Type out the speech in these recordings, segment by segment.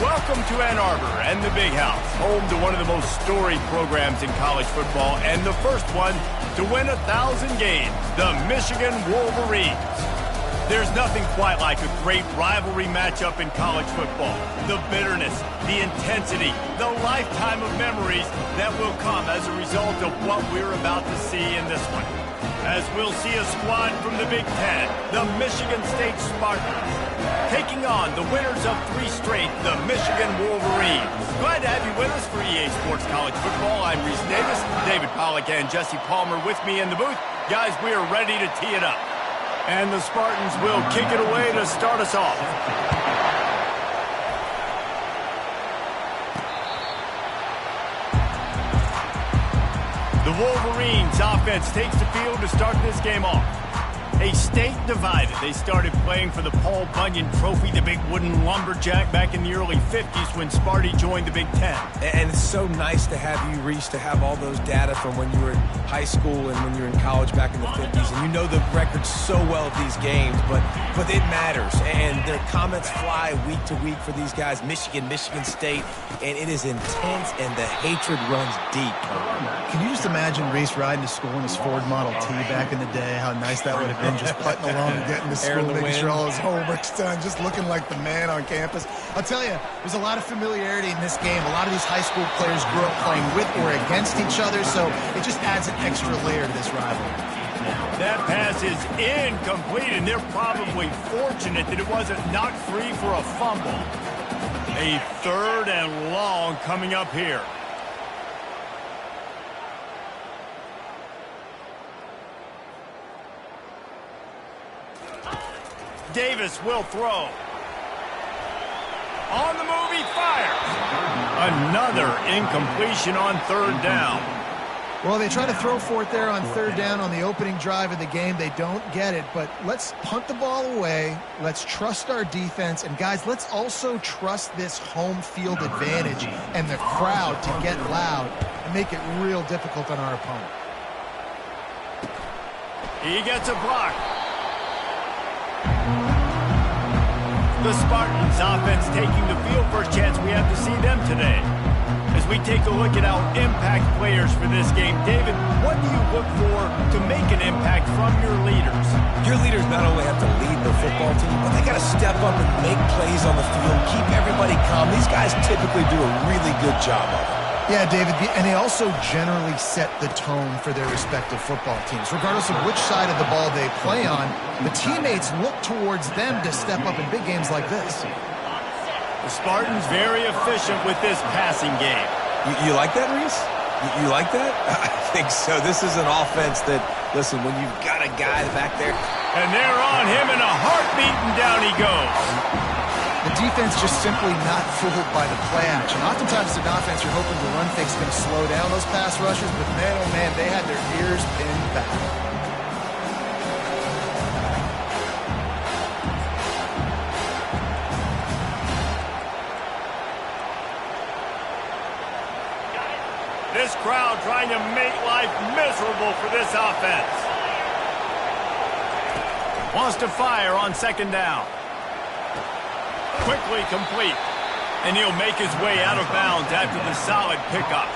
Welcome to Ann Arbor and the Big House, home to one of the most storied programs in college football and the first one to win 1,000 games, the Michigan Wolverines. There's nothing quite like a great rivalry matchup in college football. The bitterness, the intensity, the lifetime of memories that will come as a result of what we're about to see in this one. As we'll see a squad from the Big Ten, the Michigan State Spartans, taking on the winners of 3 straight, the Michigan Wolverines. Glad to have you with us for EA Sports College Football. I'm Reese Davis, David Pollack and Jesse Palmer with me in the booth. Guys, we are ready to tee it up. And the Spartans will kick it away to start us off. The Wolverines offense takes the field to start this game off. A state divided. They started playing for the Paul Bunyan Trophy, the big wooden lumberjack, back in the early 50s when Sparty joined the Big Ten. And it's so nice to have you, Reese, to have all those data from when you were in high school and when you were in college back in the 50s. And you know the records so well of these games, but it matters. And their comments fly week to week for these guys, Michigan, Michigan State, and it is intense and the hatred runs deep. Can you just imagine Reese riding to school in his Ford Model T back in the day? How nice that would have been, just putting along and getting to school, making sure all his homework's done, just looking like the man on campus. I'll tell you, there's a lot of familiarity in this game. A lot of these high school players grew up playing with or against each other, so it just adds an extra layer to this rivalry. That pass is incomplete, and they're probably fortunate that it wasn't knocked free for a fumble. A 3rd and long coming up here. Davis will throw. On the move, he fires. Another incompletion on 3rd down. Well, they try to throw for it there on 3rd down on the opening drive of the game. They don't get it, but let's punt the ball away. Let's trust our defense. And, guys, let's also trust this home field advantage and the crowd to get loud and make it real difficult on our opponent. He gets a block. The Spartans offense taking the field. First chance we have to see them today. As we take a look at our impact players for this game, David, what do you look for to make an impact from your leaders? Your leaders not only have to lead their football team, but they got to step up and make plays on the field, keep everybody calm. These guys typically do a really good job of it. Yeah, David, and they also generally set the tone for their respective football teams. Regardless of which side of the ball they play on, the teammates look towards them to step up in big games like this. The Spartans very efficient with this passing game. You like that, Reese? You like that? I think so. This is an offense that, listen, when you've got a guy back there. And they're on him in a heartbeat, and down he goes. The defense just simply not fooled by the play action. Oftentimes as an offense, you're hoping the run fake's going to slow down those pass rushers, but man, oh man, they had their ears pinned back. This crowd trying to make life miserable for this offense. Wants to fire on 2nd down. Quickly complete. And he'll make his way out of bounds after the solid pickup.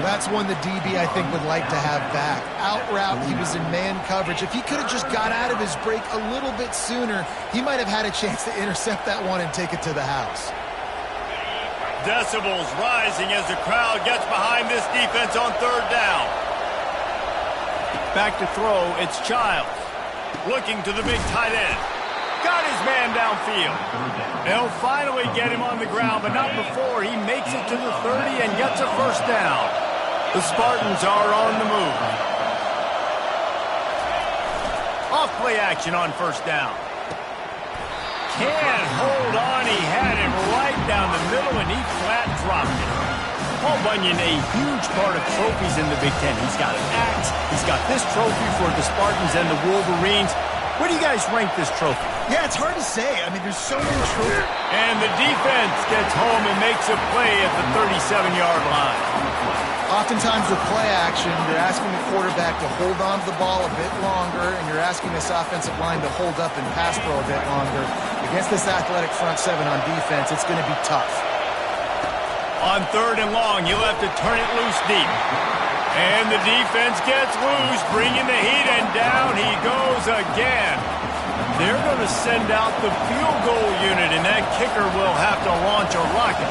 That's one the DB, I think, would like to have back. Out route, he was in man coverage. If he could have just got out of his break a little bit sooner, he might have had a chance to intercept that one and take it to the house. Decibels rising as the crowd gets behind this defense on 3rd down. Back to throw, it's Childs. Looking to the big tight end. Got his man downfield. They'll finally get him on the ground, but not before he makes it to the 30 and gets a 1st down. The Spartans are on the move. Off play action on 1st down. Can't hold on. He had him right down the middle, and he flat dropped it. Paul Bunyan, a huge part of trophies in the Big Ten. He's got an axe. He's got this trophy for the Spartans and the Wolverines. Where do you guys rank this trophy? Yeah, it's hard to say. I mean, there's so many trophies. And the defense gets home and makes a play at the 37-yard line. Oftentimes with play action, you're asking the quarterback to hold on to the ball a bit longer, and you're asking this offensive line to hold up and pass pro a bit longer. The Against this athletic front seven on defense, it's going to be tough. On 3rd and long, you'll have to turn it loose deep. And the defense gets loose, bringing the heat, and down he goes again. They're going to send out the field goal unit, and that kicker will have to launch a rocket.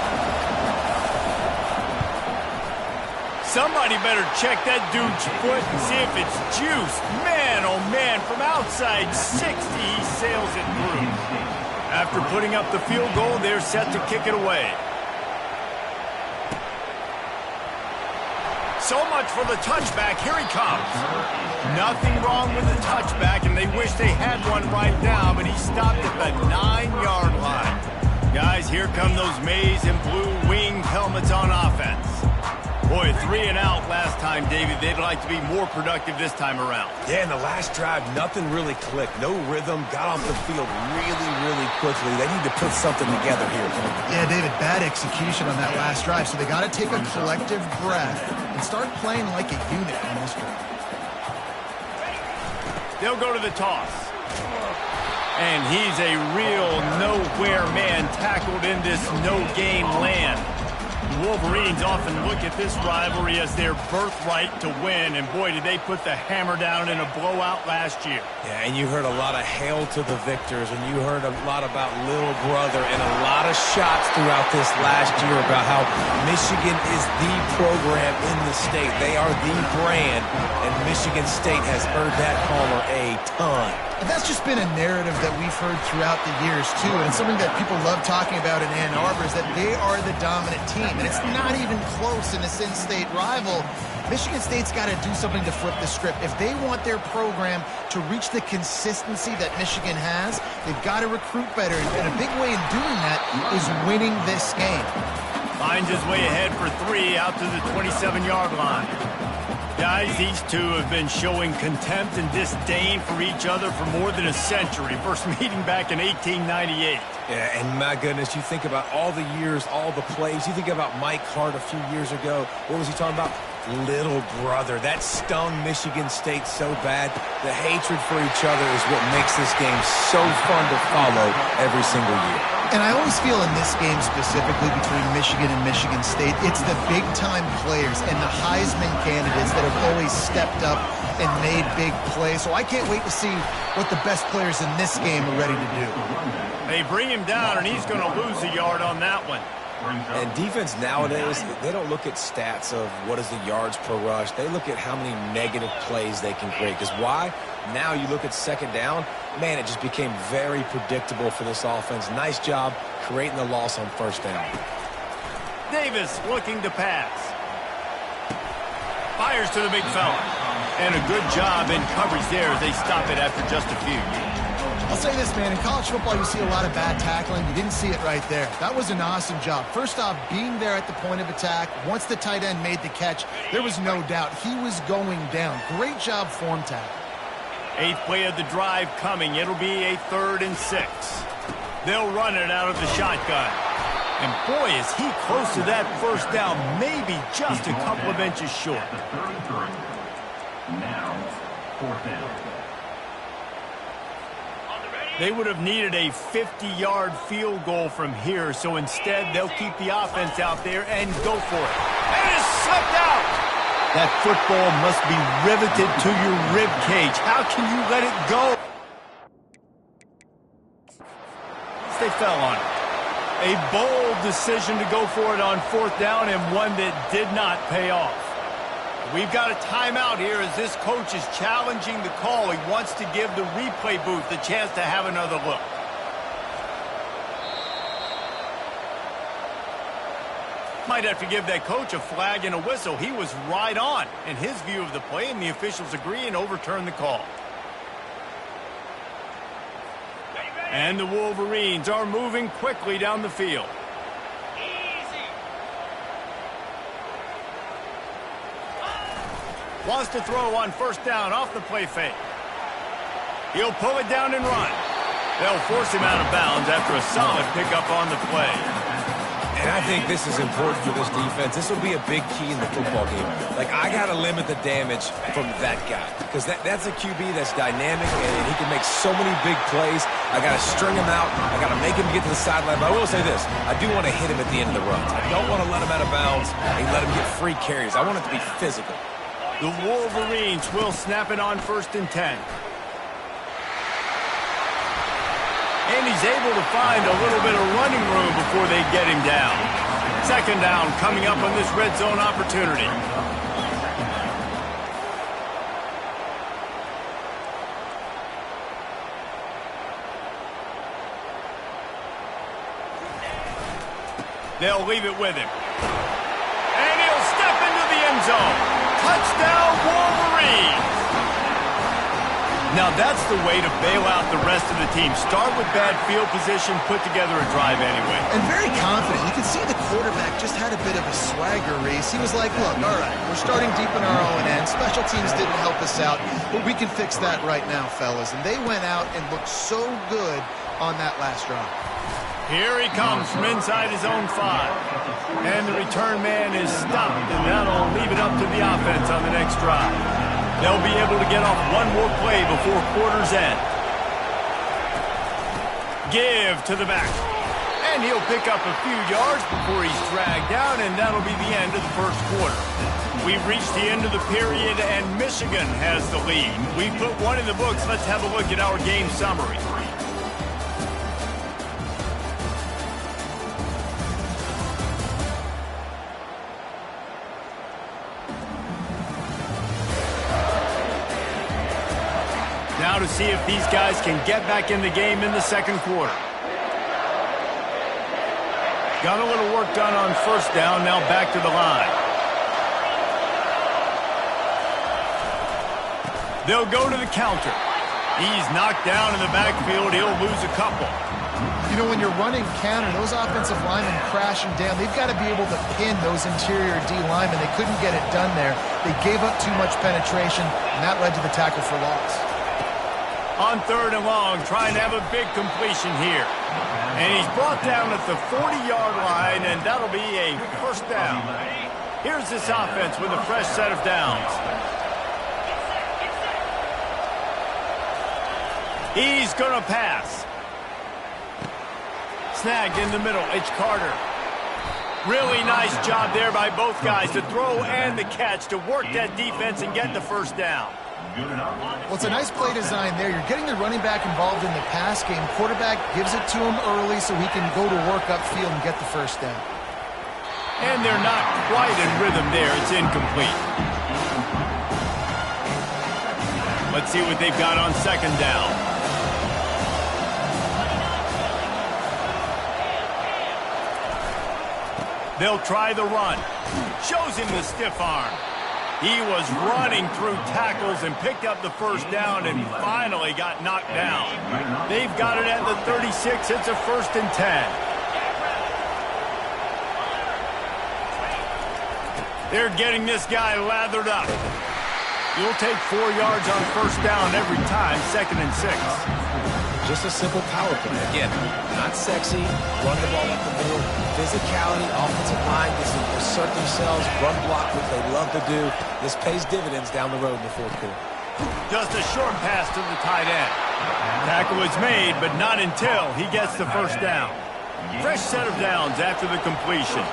Somebody better check that dude's foot and see if it's juice. Man, oh man, from outside 60, he sails it through. After putting up the field goal, they're set to kick it away. So much for the touchback. Here he comes. Nothing wrong with the touchback, and they wish they had one right now, but he stopped at the 9-yard line. Guys, here come those maize and blue winged helmets on offense. Boy, 3 and out last time, David. They'd like to be more productive this time around. Yeah, in the last drive, nothing really clicked. No rhythm, got off the field really quickly. They need to put something together here. Yeah, David, bad execution on that last drive, so they got to take a collective breath and start playing like a unit on this drive. They'll go to the toss. And he's a real nowhere man tackled in this no-game land. The Wolverines often look at this rivalry as their birthright to win, and boy, did they put the hammer down in a blowout last year. Yeah, and you heard a lot of hail to the victors, and you heard a lot about little brother, and a lot of shots throughout this last year about how Michigan is the program in the state. They are the brand, and Michigan State has heard that homer a ton. And that's just been a narrative that we've heard throughout the years, too. And it's something that people love talking about in Ann Arbor is that they are the dominant team. And it's not even close in this in-state rival. Michigan State's got to do something to flip the script. If they want their program to reach the consistency that Michigan has, they've got to recruit better. And a big way in doing that is winning this game. Finds his way ahead for 3 out to the 27-yard line. Guys, these two have been showing contempt and disdain for each other for more than a century. First meeting back in 1898. Yeah, and my goodness, you think about all the years, all the plays. You think about Mike Hart a few years ago. What was he talking about? Little brother. That stung Michigan State so bad. The hatred for each other is what makes this game so fun to follow every single year. And I always feel in this game specifically between Michigan and Michigan State, it's the big-time players and the Heisman candidates that have always stepped up and made big plays. So I can't wait to see what the best players in this game are ready to do. They bring him down, and he's going to lose a yard on that one. And defense nowadays, they don't look at stats of what is the yards per rush. They look at how many negative plays they can create. Because why? Now you look at second down, man, it just became very predictable for this offense. Nice job creating the loss on first down. Davis looking to pass. Fires to the big fella. And a good job in coverage there as they stop it after just a few. I'll say this, man, in college football you see a lot of bad tackling. You didn't see it right there. That was an awesome job. First off, being there at the point of attack. Once the tight end made the catch, there was no doubt he was going down. Great job form tackle. 8th play of the drive coming. It'll be a 3rd and 6. They'll run it out of the shotgun. And boy, is he close to that first down, maybe just a couple of inches short. Now, 4th down. They would have needed a 50-yard field goal from here, so instead they'll keep the offense out there and go for it. And it's slipped out! That football must be riveted to your rib cage. How can you let it go? They fell on it. A bold decision to go for it on 4th down, and one that did not pay off. We've got a timeout here as this coach is challenging the call. He wants to give the replay booth the chance to have another look. Might have to give that coach a flag and a whistle. He was right on in his view of the play, and the officials agree and overturn the call. And the Wolverines are moving quickly down the field. Wants to throw on 1st down off the play fake. He'll pull it down and run. They'll force him out of bounds after a solid pickup on the play. And I think this is important for this defense. This will be a big key in the football game. Like, I got to limit the damage from that guy because that's a QB that's dynamic, and he can make so many big plays. I got to string him out. I got to make him get to the sideline. But I will say this. I do want to hit him at the end of the runs. I don't want to let him out of bounds and let him get free carries. I want it to be physical. The Wolverines will snap it on 1st and 10. And he's able to find a little bit of running room before they get him down. 2nd down coming up on this red zone opportunity. They'll leave it with him. And he'll step into the end zone. Touchdown, Wolverines! Now that's the way to bail out the rest of the team. Start with bad field position, put together a drive anyway. And very confident. You can see the quarterback just had a bit of a swagger, Reese. He was like, look, all right, we're starting deep in our own end. Special teams didn't help us out, but we can fix that right now, fellas. And they went out and looked so good on that last drive. Here he comes from inside his own 5. And the return man is stopped, and that'll leave it up to the offense on the next drive. They'll be able to get off one more play before quarter's end. Give to the back. And he'll pick up a few yards before he's dragged down, and that'll be the end of the 1st quarter. We've reached the end of the period, and Michigan has the lead. We've put one in the books. Let's have a look at our game summary. Now to see if these guys can get back in the game in the 2nd quarter. Got a little work done on 1st down, now back to the line. They'll go to the counter. He's knocked down in the backfield. He'll lose a couple. You know, when you're running counter, those offensive linemen crashing down, they've got to be able to pin those interior D linemen. They couldn't get it done there. They gave up too much penetration, and that led to the tackle for loss. On 3rd and long, trying to have a big completion here. And he's brought down at the 40-yard line, and that'll be a 1st down. Here's this offense with a fresh set of downs. He's going to pass. Snagged in the middle. It's Carter. Really nice job there by both guys to throw and the catch to work that defense and get the 1st down. Well, it's a nice play design there. You're getting the running back involved in the pass game. Quarterback gives it to him early so he can go to work upfield and get the 1st down. And they're not quite in rhythm there. It's incomplete. Let's see what they've got on 2nd down. They'll try the run. Shows him the stiff arm. He was running through tackles and picked up the 1st down and finally got knocked down. They've got it at the 36. It's a 1st and 10. They're getting this guy lathered up. You'll take 4 yards on 1st down every time, 2nd and 6. Just a simple power play. Again, not sexy, run the ball up the middle, physicality, offensive line gets to assert themselves, run block, what they love to do. This pays dividends down the road in the 4th quarter. Just a short pass to the tight end. Tackle is made, but not until he gets the 1st down. Fresh set of downs after the completion.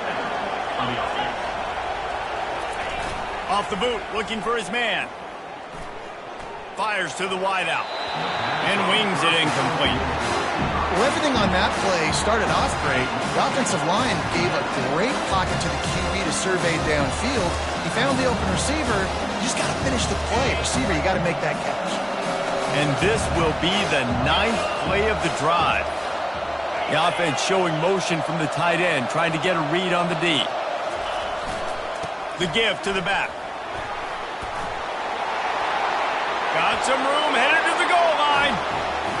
Off the boot, looking for his man. Fires to the wideout. And wings it incomplete. Well, everything on that play started off great. The offensive line gave a great pocket to the QB to survey downfield. He found the open receiver. You just got to finish the play. Receiver, you got to make that catch. And this will be the 9th play of the drive. The offense showing motion from the tight end, trying to get a read on the D. The give to the back. Got some room, headed to the goal line.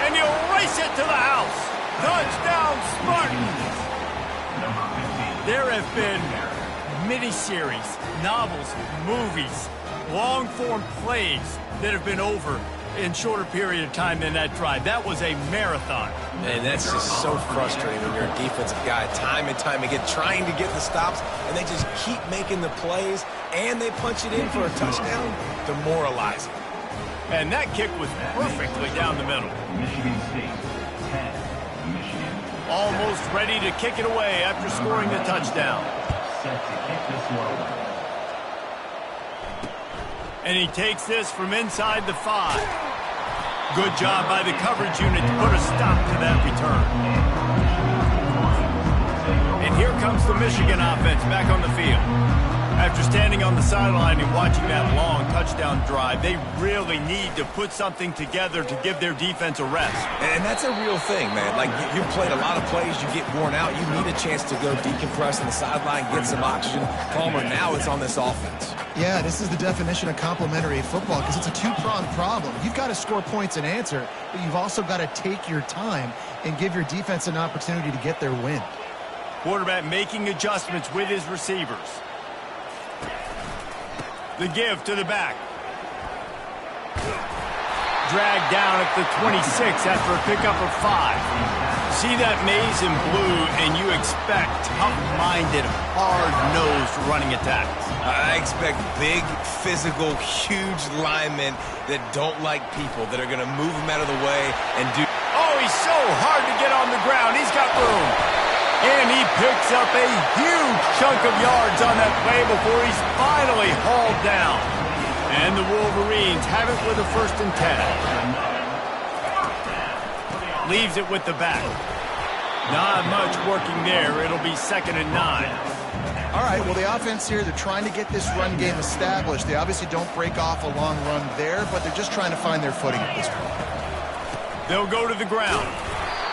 And he'll race it to the house. Touchdown, Spartans! There have been miniseries, novels, movies, long-form plays that have been over in shorter period of time than that drive. That was a marathon. And that's just so frustrating when you're a defensive guy, time and time again, trying to get the stops, and they just keep making the plays, and they punch it in for a touchdown. Demoralizing. And that kick was perfectly down the middle. Michigan State, 10, Michigan. Almost ready to kick it away after scoring the touchdown. Set to kick this one. And he takes this from inside the 5. Good job by the coverage unit to put a stop to that return. And here comes the Michigan offense back on the field. After standing on the sideline and watching that long touchdown drive, they really need to put something together to give their defense a rest. And that's a real thing, man. Like, you've played a lot of plays, you get worn out, you need a chance to go decompress on the sideline, get some oxygen. Palmer, now it's on this offense. Yeah, this is the definition of complementary football because it's a two-pronged problem. You've got to score points and answer, but you've also got to take your time and give your defense an opportunity to get their win. Quarterback making adjustments with his receivers. The give to the back. Dragged down at the 26 after a pickup of 5. See that maze in blue, and you expect tough-minded, hard-nosed running attacks. I expect big, physical, huge linemen that don't like people, that are going to move them out of the way and do... Oh, he's so hard to get on the ground. He's got room. And he picks up a huge chunk of yards on that play before he's finally hauled down. And the Wolverines have it with a 1st and 10. Leaves it with the back. Not much working there. It'll be 2nd and 9. All right, well, the offense here, they're trying to get this run game established. They obviously don't break off a long run there, but they're just trying to find their footing at this point. They'll go to the ground.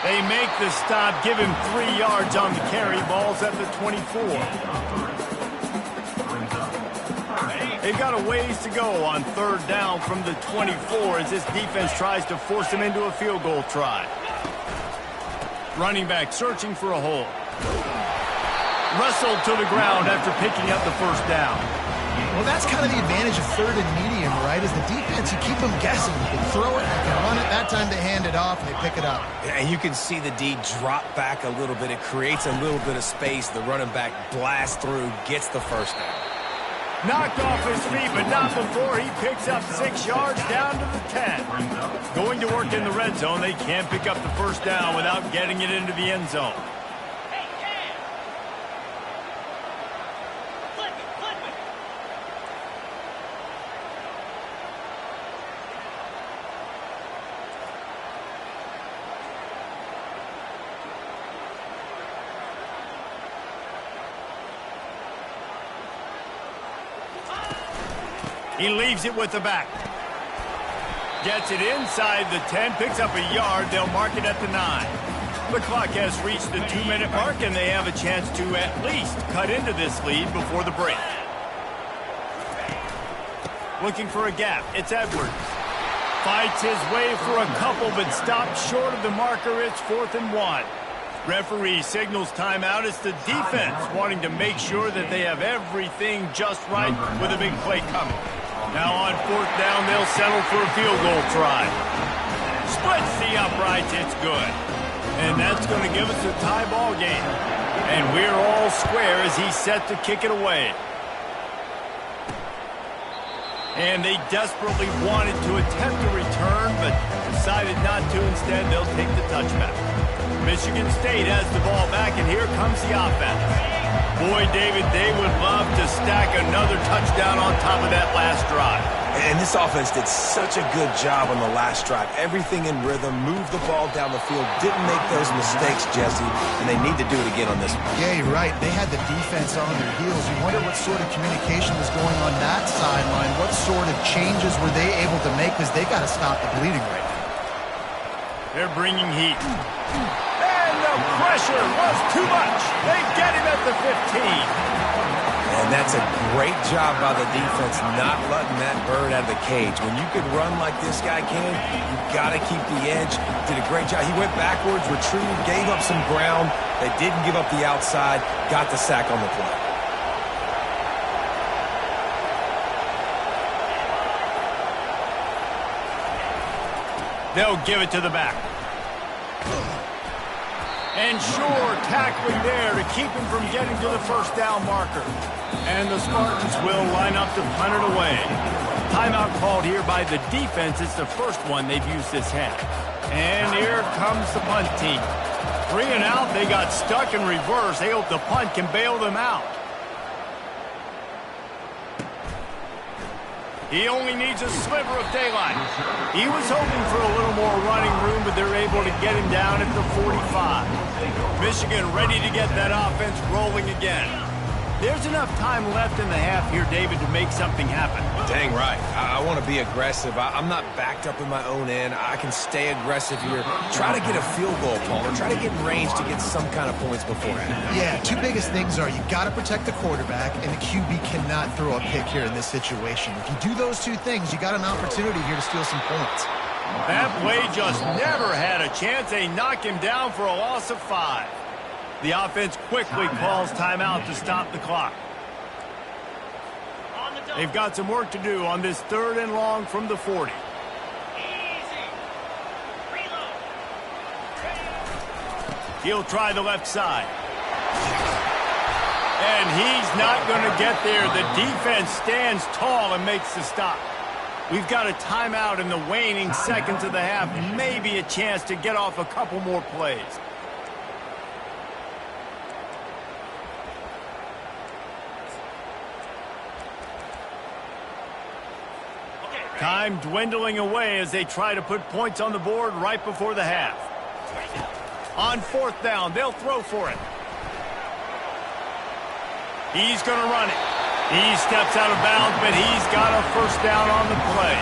They make the stop, give him 3 yards on the carry. Ball's at the 24. They've got a ways to go on 3rd down from the 24 as this defense tries to force him into a field goal try. Running back searching for a hole. Wrestled to the ground after picking up the 1st down. Well, that's kind of the advantage of 3rd and medium, right? Is the defense, you keep them guessing. You can throw it, you can run it. That time they hand it off and they pick it up. And you can see the D drop back a little bit. It creates a little bit of space. The running back blasts through, gets the 1st down. Knocked off his feet, but not before he picks up 6 yards down to the 10. Going to work in the red zone. They can't pick up the 1st down without getting it into the end zone. He leaves it with the back. Gets it inside the 10, picks up a yard. They'll mark it at the 9. The clock has reached the 2-minute mark, and they have a chance to at least cut into this lead before the break. Looking for a gap. It's Edwards. Fights his way for a couple, but stops short of the marker. It's 4th and 1. Referee signals timeout. It's the defense wanting to make sure that they have everything just right with a big play coming. Now on 4th down, they'll settle for a field goal try. Splits the uprights. It's good. And that's going to give us a tie ball game. And we're all square as he's set to kick it away. And they desperately wanted to attempt a return, but decided not to. Instead, they'll take the touchback. Michigan State has the ball back, and here comes the offense. Boy, David, they would love to stack another touchdown on top of that last drive. And this offense did such a good job on the last drive. Everything in rhythm, moved the ball down the field, didn't make those mistakes, Jesse, and they need to do it again on this one. Yeah, you're right. They had the defense on their heels. You wonder what sort of communication was going on that sideline. What sort of changes were they able to make because they got to stop the bleeding right now. They're bringing heat. And the pressure was too much. They get him at the 15. And that's a great job by the defense not letting that bird out of the cage. When you can run like this guy can, you got to keep the edge. Did a great job. He went backwards, retreated, gave up some ground. They didn't give up the outside, got the sack on the play. They'll give it to the back. And sure, tackling there to keep him from getting to the first down marker. And the Spartans will line up to punt it away. Timeout called here by the defense. It's the first one they've used this half. And here comes the punt team. 3 and out, they got stuck in reverse. They hope the punt can bail them out. He only needs a sliver of daylight. He was hoping for a little more running room, but they're able to get him down at the 45. Michigan ready to get that offense rolling again. There's enough time left in the half here, David, to make something happen. Dang right. I want to be aggressive. I'm not backed up in my own end. I can stay aggressive here. Try to get a field goal, Palmer. Try to get in range to get some kind of points beforehand. Yeah, two biggest things are you got to protect the quarterback, and the QB cannot throw a pick here in this situation. If you do those two things, you got an opportunity here to steal some points. That play just never had a chance. They knock him down for a loss of 5. The offense quickly calls timeout to stop the clock. They've got some work to do on this 3rd and long from the 40. He'll try the left side. And he's not going to get there. The defense stands tall and makes the stop. We've got a timeout in the waning seconds of the half. Maybe a chance to get off a couple more plays. Time dwindling away as they try to put points on the board right before the half. On 4th down, they'll throw for it. He's going to run it. He steps out of bounds, but he's got a first down on the play.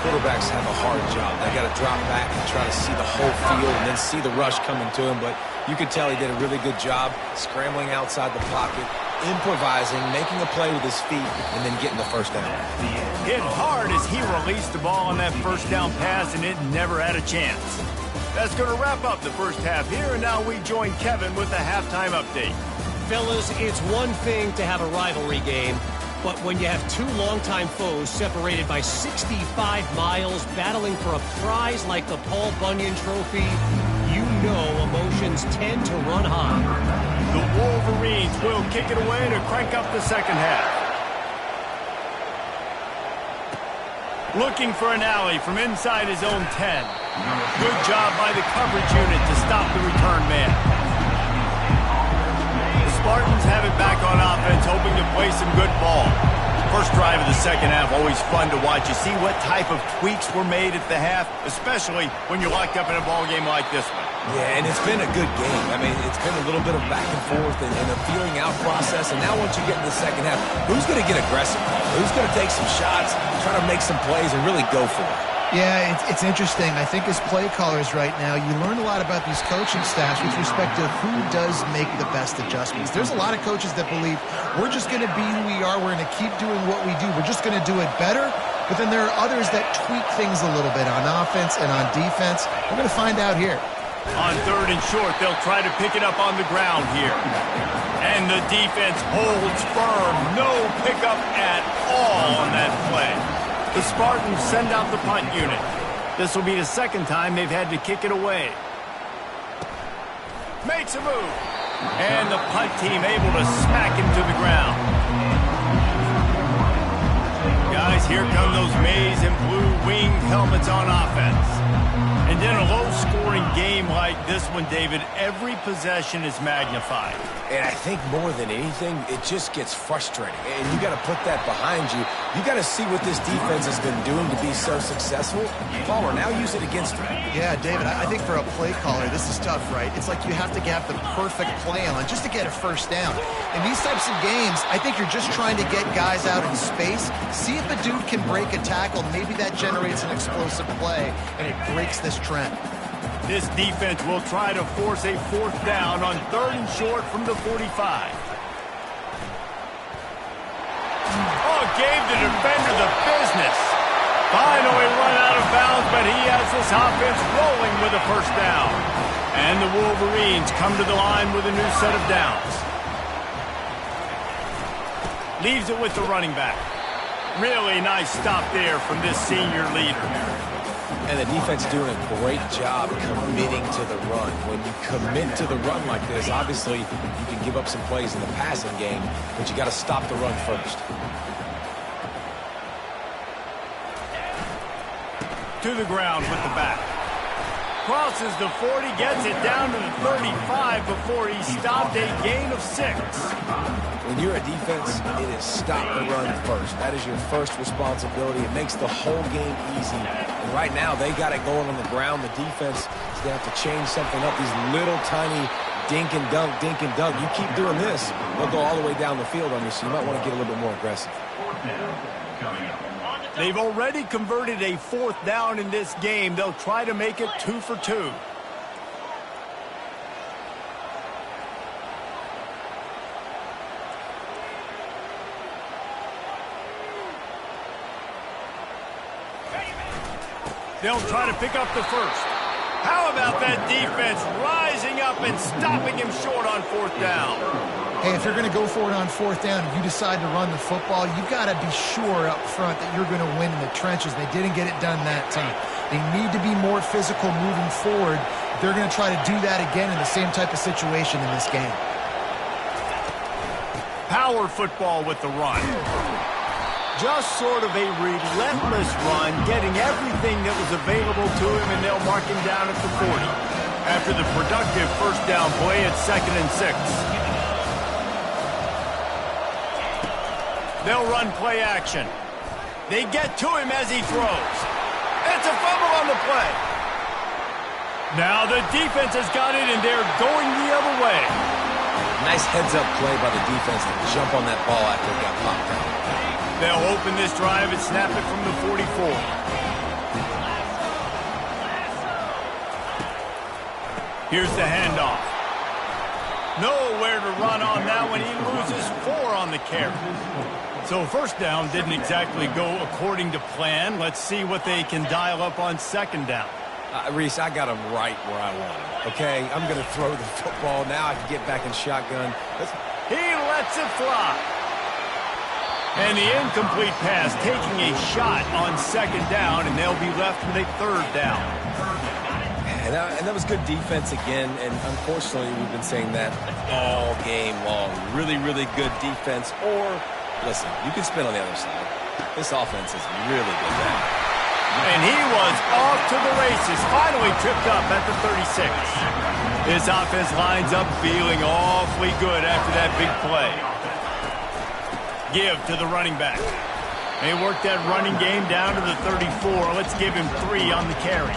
Quarterbacks have a hard job. They got to drop back and try to see the whole field and then see the rush coming to him. But you could tell he did a really good job scrambling outside the pocket, improvising, making a play with his feet, and then getting the first down. Hit hard as he released the ball on that first down pass, and it never had a chance. That's going to wrap up the first half here, and now we join Kevin with the halftime update. Fellas, it's one thing to have a rivalry game, but when you have two longtime foes separated by 65 miles battling for a prize like the Paul Bunyan Trophy, you know emotions tend to run high. The Wolverines will kick it away to crank up the second half. Looking for an alley from inside his own 10. Good job by the coverage unit to stop the return man. The Spartans have it back on offense, hoping to play some good ball. First drive of the second half, always fun to watch. You see what type of tweaks were made at the half, especially when you're locked up in a ball game like this one. Yeah, and it's been a good game. I mean, it's been a little bit of back and forth and a feeling out process. And now once you get in the second half, who's going to get aggressive? Who's going to take some shots, try to make some plays, and really go for it? Yeah, it's interesting. I think as play callers right now, you learn a lot about these coaching staffs with respect to who does make the best adjustments. There's a lot of coaches that believe we're just going to be who we are. We're going to keep doing what we do. We're just going to do it better. But then there are others that tweak things a little bit on offense and on defense. We're going to find out here. On 3rd and short, they'll try to pick it up on the ground here. And the defense holds firm. No pickup at all on that play. The Spartans send out the punt unit. This will be the second time they've had to kick it away. Makes a move. And the punt team able to smack him to the ground. Guys, here come those maize and blue winged helmets on offense. And in a low-scoring game like this one, David, every possession is magnified. And I think more than anything, it just gets frustrating. And you got to put that behind you. You got to see what this defense has been doing to be so successful. Palmer, now use it against them. Yeah, David, I think for a play caller, this is tough, right? It's like you have to have the perfect play on just to get a first down. In these types of games, I think you're just trying to get guys out in space, see if a dude can break a tackle. Maybe that generates an explosive play, and it breaks this trend. This defense will try to force a 4th down on 3rd and short from the 45. Oh, gave the defender the business. Finally run out of bounds, but he has this offense rolling with a first down. And the Wolverines come to the line with a new set of downs. Leaves it with the running back. Really nice stop there from this senior leader. And the defense doing a great job committing to the run. When you commit to the run like this, obviously you can give up some plays in the passing game, but you got to stop the run first. To the ground with the back. Crosses the 40, gets it down to the 35 before he stopped a gain of 6. When you're a defense, it is stop the run first. That is your first responsibility. It makes the whole game easy. And right now, they got it going on the ground. The defense is going to have to change something up. These little tiny dink and dunk, dink and dunk. You keep doing this, they'll go all the way down the field on you, so you might want to get a little bit more aggressive. They've already converted a 4th down in this game. They'll try to make it 2 for 2. They'll try to pick up the first. How about that defense rising up and stopping him short on 4th down? Hey, if you're going to go for it on 4th down and you decide to run the football, you've got to be sure up front that you're going to win in the trenches. They didn't get it done that time. They need to be more physical moving forward. They're going to try to do that again in the same type of situation in this game. Power football with the run. Just sort of a relentless run, getting everything that was available to him, and they'll mark him down at the 40. After the productive 1st down play, it's 2nd and 6. They'll run play action. They get to him as he throws. It's a fumble on the play. Now the defense has got it, and they're going the other way. Nice heads-up play by the defense to jump on that ball after it got popped out. They'll open this drive and snap it from the 44. Here's the handoff. Nowhere to run on that one. He loses 4 on the carry. So 1st down didn't exactly go according to plan. Let's see what they can dial up on 2nd down. Reese, I got him right where I want him, okay? I'm going to throw the football. Now I can get back in shotgun. He lets it fly. And the incomplete pass taking a shot on 2nd down, and they'll be left with a 3rd down. And that was good defense again, and unfortunately we've been saying that all game long. Really, really good defense. Or, listen, you can spin on the other side. This offense is really good now. And he was off to the races, finally tripped up at the 36. This offense lines up feeling awfully good after that big play. Give to the running back. They work that running game down to the 34. Let's give him 3 on the carry.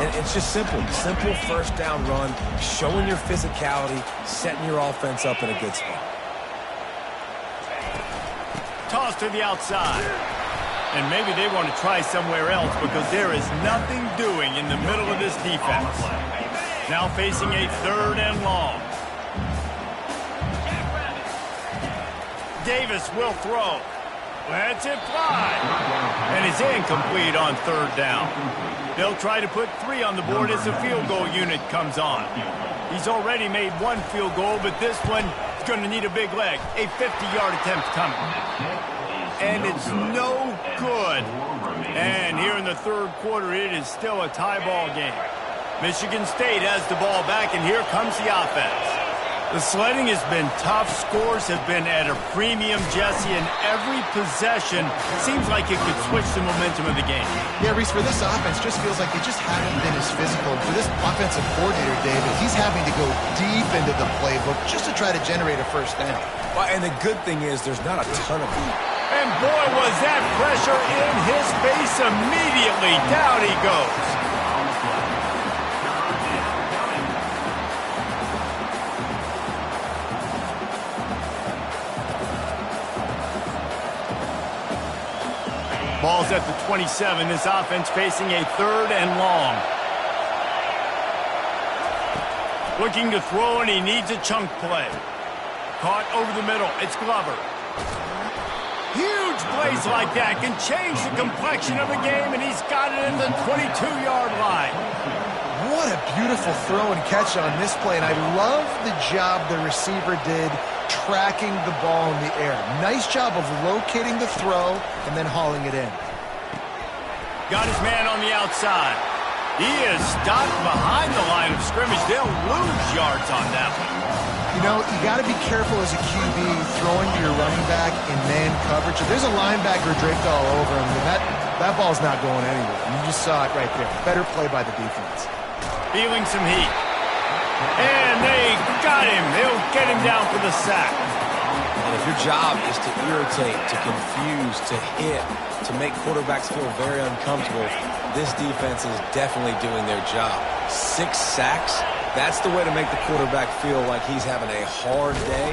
And it's just simple 1st down run, showing your physicality, setting your offense up in a good spot. Toss to the outside. And maybe they want to try somewhere else because there is nothing doing in the middle of this defense. Now facing a 3rd and long. Davis will throw. Lets it fly. And it's incomplete on 3rd down. They'll try to put 3 on the board as the field goal unit comes on. He's already made 1 field goal, but this one is going to need a big leg. A 50-yard attempt coming. And it's no good. And here in the 3rd quarter, it is still a tie ball game. Michigan State has the ball back, and here comes the offense. The sledding has been tough. Scores have been at a premium, Jesse, and every possession seems like it could switch the momentum of the game. Yeah, Reese, for this offense, just feels like they just haven't been as physical. For this offensive coordinator, David, he's having to go deep into the playbook just to try to generate a 1st down. Well, and the good thing is there's not a ton of them. And boy, was that pressure in his face immediately. Down he goes. Ball's at the 27. This offense facing a 3rd and long. Looking to throw, and he needs a chunk play. Caught over the middle. It's Glover. Huge plays like that can change the complexion of a game, and he's got it in the 22-yard line. What a beautiful throw and catch on this play, and I love the job the receiver did tracking the ball in the air. Nice job of locating the throw and then hauling it in. got his man on the outside. He is stopped behind the line of scrimmage. They'll lose yards on that one. You know, you got to be careful as a QB throwing to your running back in man coverage. If there's a linebacker draped all over him, then that ball's not going anywhere. You just saw it right there. Better play by the defense. Feeling some heat. And they got him. They'll get him down for the sack. And if your job is to irritate, to confuse, to hit, to make quarterbacks feel very uncomfortable, this defense is definitely doing their job. 6 sacks, that's the way to make the quarterback feel like he's having a hard day.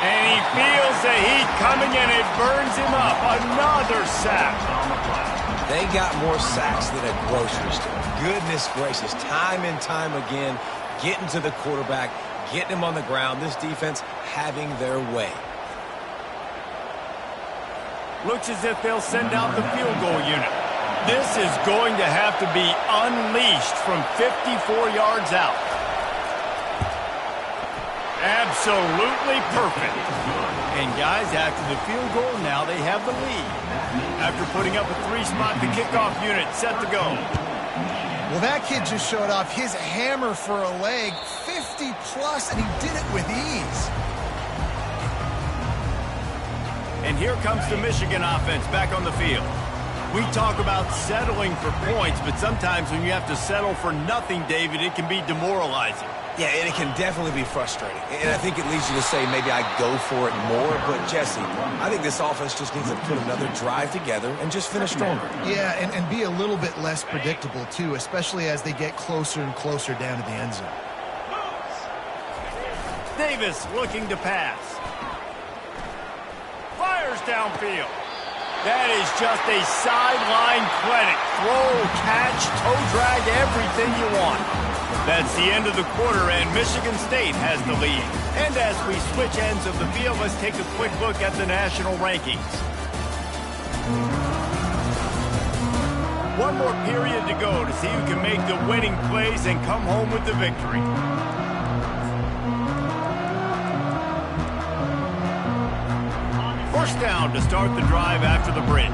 And he feels the heat coming and it burns him up. Another sack. They got more sacks than a grocery store. Goodness gracious, time and time again, getting to the quarterback, getting him on the ground. This defense having their way. Looks as if they'll send out the field goal unit. This is going to have to be unleashed from 54 yards out. Absolutely perfect. And guys, after the field goal, now they have the lead. After putting up a 3-spot, the kickoff unit set to go. Well, that kid just showed off his hammer for a leg, 50-plus, and he did it with ease. And here comes the Michigan offense back on the field. We talk about settling for points, but sometimes when you have to settle for nothing, David, it can be demoralizing. Yeah, and it can definitely be frustrating. And I think it leads you to say maybe I go for it more. But, Jesse, I think this offense just needs to put another drive together and just finish stronger. Yeah, and be a little bit less predictable, too, especially as they get closer and closer down to the end zone. Davis looking to pass. Fires downfield. That is just a sideline clinic. Throw, catch, toe drag, everything you want. That's the end of the quarter, and Michigan State has the lead. And as we switch ends of the field, let's take a quick look at the national rankings. One more period to go to see who can make the winning plays and come home with the victory. First down to start the drive after the break.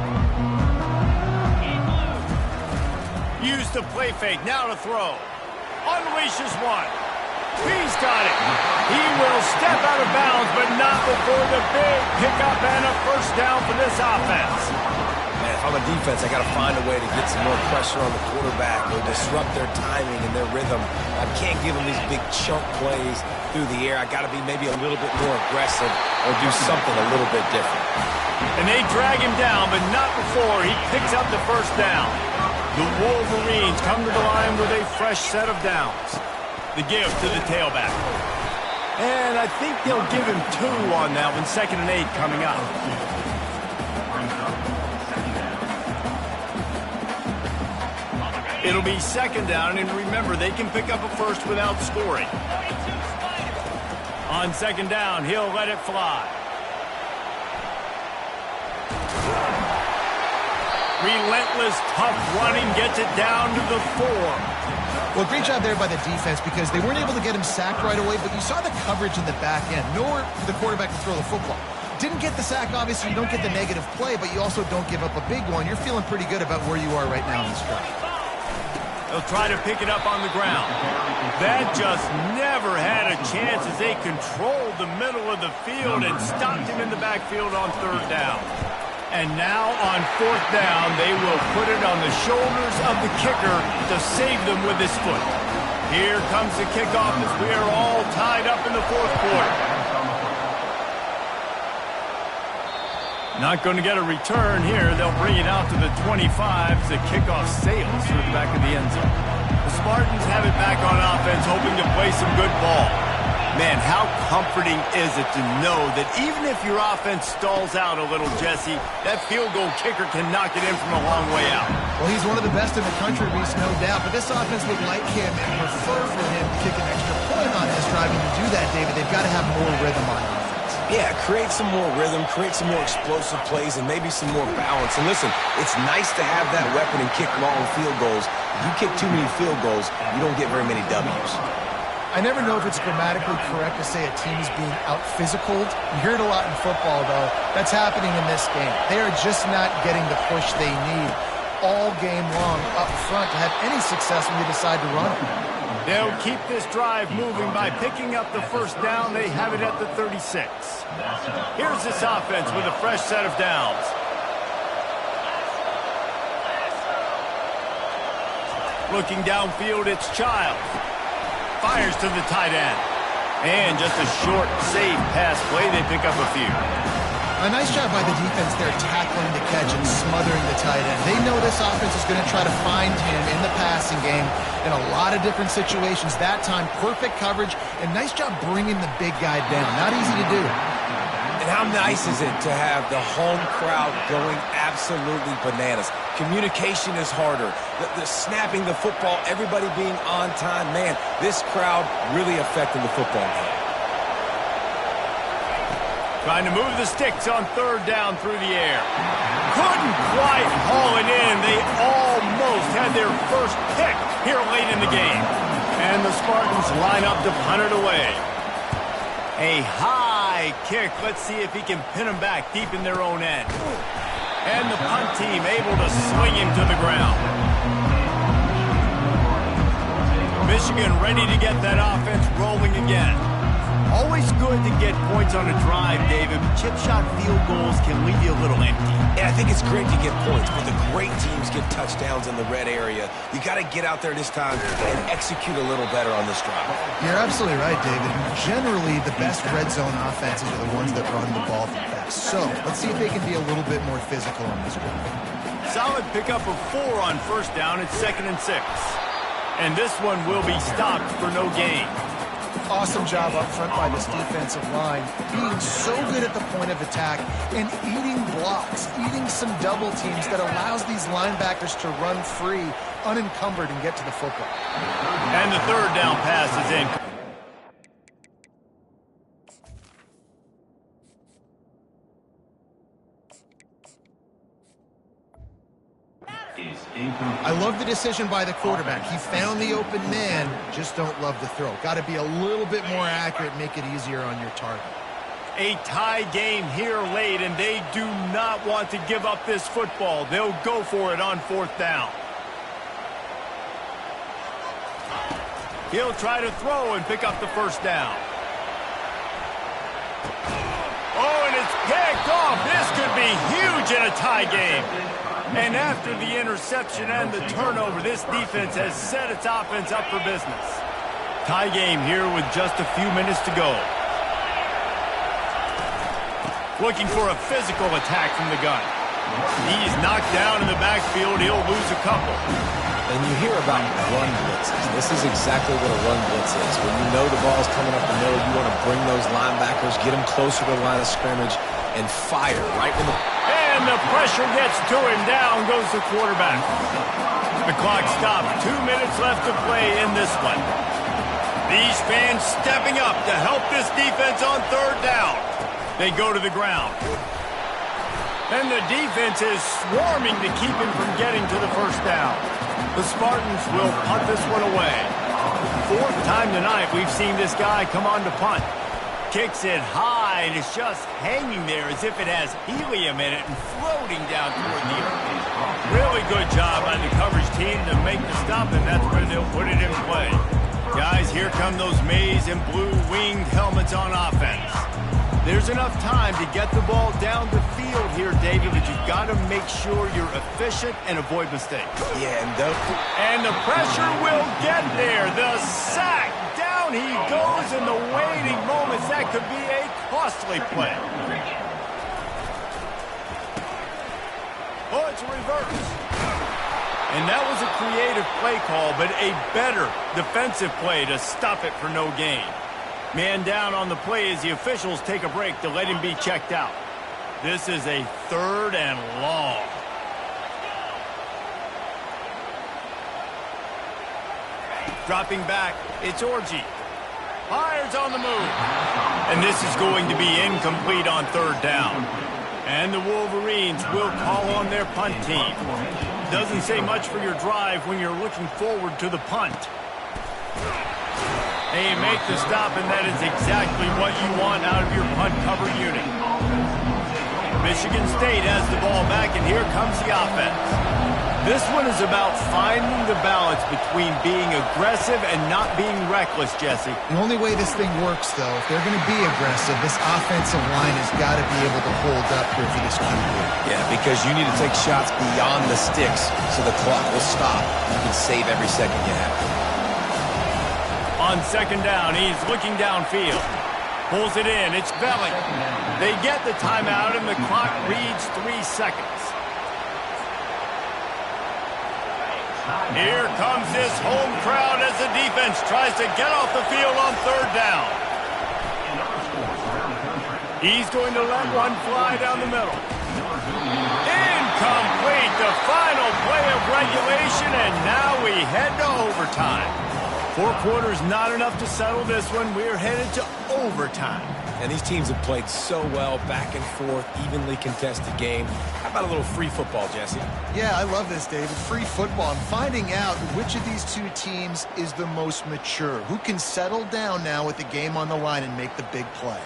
Use the play fake, now to throw. Unleashes one. He's got it. He will step out of bounds, but not before the big pickup and a first down for this offense. Man, if I'm a defense, I got to find a way to get some more pressure on the quarterback or disrupt their timing and their rhythm. I can't give them these big chunk plays through the air. I got to be maybe a little bit more aggressive or do something a little bit different. And they drag him down, but not before he picks up the first down. The Wolverines come to the line with a fresh set of downs. The give to the tailback. And I think they'll give him 2 on that one. 2nd and 8 coming up. It'll be 2nd down, and remember, they can pick up a first without scoring. On 2nd down, he'll let it fly. Relentless, tough running gets it down to the 4. Well, great job there by the defense because they weren't able to get him sacked right away, but you saw the coverage in the back end. Nowhere for the quarterback to throw the football. Didn't get the sack, obviously. You don't get the negative play, but you also don't give up a big one. You're feeling pretty good about where you are right now in this drive. They'll try to pick it up on the ground. That just never had a chance as they controlled the middle of the field and stopped him in the backfield on 3rd down. And now on 4th down, they will put it on the shoulders of the kicker to save them with his foot. Here comes the kickoff as we are all tied up in the 4th quarter. Not going to get a return here. They'll bring it out to the 25 as the kickoff sails through the back of the end zone. The Spartans have it back on offense, hoping to play some good ball. Man, how comforting is it to know that even if your offense stalls out a little, Jesse, that field goal kicker can knock it in from a long way out. Well, he's one of the best in the country, Reese, no doubt. But this offense would like him and prefer for him to kick an extra point on this drive. And to do that, David, they've got to have more rhythm on offense. Yeah, create some more rhythm, create some more explosive plays, and maybe some more balance. And listen, it's nice to have that weapon and kick long field goals. If you kick too many field goals, you don't get very many W's. I never know if it's grammatically correct to say a team is being out-physicaled. You hear it a lot in football, though. That's happening in this game. They are just not getting the push they need. all game long up front to have any success when they decide to run it. They'll keep this drive moving by picking up the first down. They have it at the 36. Here's this offense with a fresh set of downs. Looking downfield, it's Childs. Fires to the tight end. And just a short, safe pass play. They pick up a few. A nice job by the defense there tackling the catch and smothering the tight end. They know this offense is going to try to find him in the passing game in a lot of different situations. That time, perfect coverage, and nice job bringing the big guy down. Not easy to do. And how nice is it to have the home crowd going absolutely bananas? Communication is harder. The snapping the football, everybody being on time. Man, this crowd really affecting the football game. Trying to move the sticks on third down through the air. Couldn't quite haul it in. They almost had their first pick here late in the game. And the Spartans line up to punt it away. A high kick. Let's see if he can pin them back deep in their own end. And the punt team able to swing him to the ground. Michigan ready to get that offense rolling again. Always good to get points on a drive, David, but chip shot field goals can leave you a little empty. Yeah, I think it's great to get points, but the great teams get touchdowns in the red area. You got to get out there this time and execute a little better on this drive. You're absolutely right, David. Generally, the best red zone offenses are the ones that run the ball the best. So, let's see if they can be a little bit more physical on this one. Solid pickup of 4 on first down. It's 2nd and 6. And this one will be stopped for no gain. Awesome job up front by this defensive line, being so good at the point of attack and eating blocks, eating some double teams that allows these linebackers to run free, unencumbered, and get to the football. And the third down pass is in. I love the decision by the quarterback. He found the open man, just don't love the throw. Got to be a little bit more accurate, make it easier on your target. A tie game here late, and they do not want to give up this football. They'll go for it on 4th down. He'll try to throw and pick up the first down. Oh, and it's picked off. This could be huge in a tie game. And after the interception and the turnover, this defense has set its offense up for business. Tie game here with just a few minutes to go. Looking for a physical attack from the gun. He's knocked down in the backfield. He'll lose a couple. And you hear about run blitzes. This is exactly what a run blitz is. When you know the ball's coming up the middle, you want to bring those linebackers, get them closer to the line of scrimmage, and fire right when the... And the pressure gets to him. Down goes the quarterback. The clock stopped. 2 minutes left to play in this one. These fans stepping up to help this defense on third down. They go to the ground. And the defense is swarming to keep him from getting to the first down. The Spartans will punt this one away. 4th time tonight we've seen this guy come on to punt. Kicks it high, and it's just hanging there as if it has helium in it and floating down toward the earth. Really good job by the coverage team to make the stop, and that's where they'll put it in play. Guys, here come those maize and blue winged helmets on offense. There's enough time to get the ball down the field here, David, but you've got to make sure you're efficient and avoid mistakes. Yeah, and the pressure will get there. The sack. Down he goes in the waiting moments. That could be a costly play. Oh, it's a reverse. And that was a creative play call, but a better defensive play to stop it for no gain. Man down on the play as the officials take a break to let him be checked out. This is a 3rd and long. Dropping back, it's Orji. Fires on the move. And this is going to be incomplete on 3rd down. And the Wolverines will call on their punt team. Doesn't say much for your drive when you're looking forward to the punt. They make the stop, and that is exactly what you want out of your punt cover unit. Michigan State has the ball back, and here comes the offense. This one is about finding the balance between being aggressive and not being reckless, Jesse. The only way this thing works, though, if they're going to be aggressive, this offensive line has got to be able to hold up here for this QB. Yeah, because you need to take shots beyond the sticks so the clock will stop. You can save every second you have. On second down, he's looking downfield. Pulls it in. It's Belling. They get the timeout, and the clock reads 3 seconds. Here comes this home crowd as the defense tries to get off the field on third down. He's going to let one fly down the middle. Incomplete, the final play of regulation, and now we head to overtime. 4 quarters not enough to settle this one. We're headed to overtime. And these teams have played so well, back and forth, evenly contested game. How about a little free football, Jesse? Yeah, I love this, David. Free football. I'm finding out which of these two teams is the most mature. Who can settle down now with the game on the line and make the big play.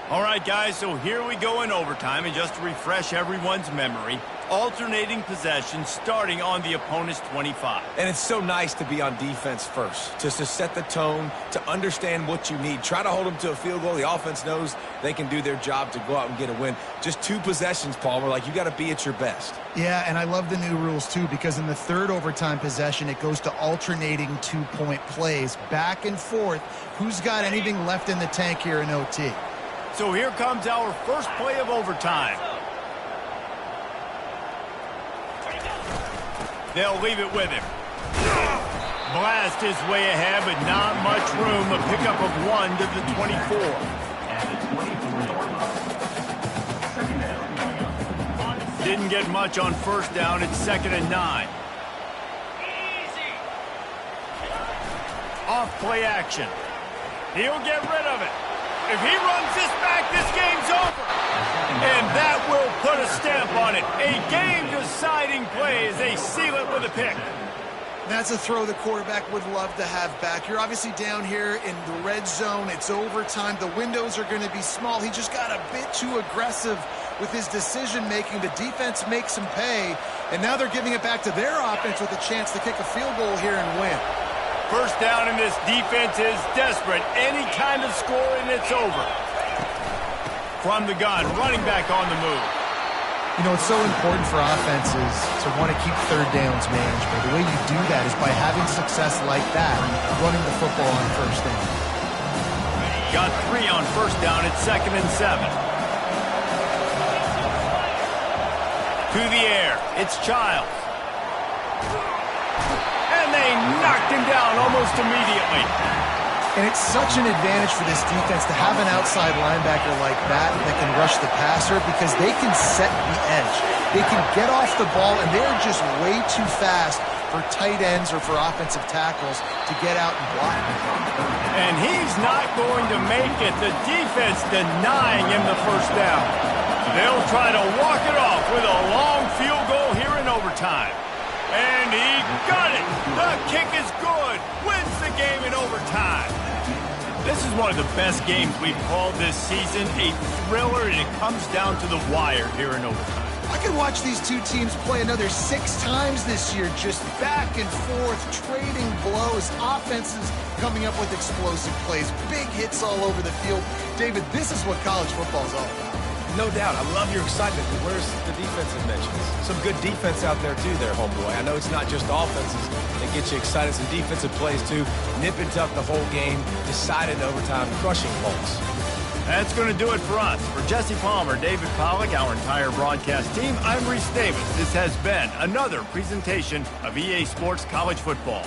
All right, guys, so here we go in overtime. And just to refresh everyone's memory, alternating possessions starting on the opponent's 25. And it's so nice to be on defense first, just to set the tone, to understand what you need. Try to hold them to a field goal. The offense knows they can do their job to go out and get a win. Just 2 possessions, Palmer, like you got to be at your best. Yeah, and I love the new rules, too, because in the third overtime possession, it goes to alternating 2-point plays, back and forth. Who's got anything left in the tank here in OT? So here comes our first play of overtime. They'll leave it with him. Blast his way ahead, but not much room. A pickup of 1 to the 24. Didn't get much on first down. It's 2nd and 9. Off play action. He'll get rid of it. If he runs this back, this game's over. And that will put a stamp on it. A game-deciding play as they seal it with a pick. That's a throw the quarterback would love to have back. You're obviously down here in the red zone. It's overtime. The windows are going to be small. He just got a bit too aggressive with his decision-making. The defense makes him pay. And now they're giving it back to their offense with a chance to kick a field goal here and win. First down, and this defense is desperate. Any kind of score, and it's over. From the gun, running back on the move. You know, it's so important for offenses to want to keep third downs manageable. The way you do that is by having success like that, running the football on first down. Got 3 on first down. It's 2nd and 7. To the air. It's Childs. And they knocked him down almost immediately. And it's such an advantage for this defense to have an outside linebacker like that can rush the passer because they can set the edge. They can get off the ball, and they're just way too fast for tight ends or for offensive tackles to get out and block. And he's not going to make it. The defense denying him the first down. They'll try to walk it off with a long field goal here in overtime. And he got it. The kick is good. Wins the game in overtime. This is one of the best games we've called this season. A thriller, and it comes down to the wire here in overtime. I could watch these two teams play another 6 times this year, just back and forth, trading blows, offenses coming up with explosive plays, big hits all over the field. David, this is what college football is all about. No doubt. I love your excitement, but where's the defensive mentions? Some good defense out there, too, there, homeboy. I know it's not just offenses that get you excited. Some defensive plays, too. Nip and tuck the whole game. Decided in overtime, crushing Colts. That's going to do it for us. For Jesse Palmer, David Pollack, our entire broadcast team, I'm Reese Davis. This has been another presentation of EA Sports College Football.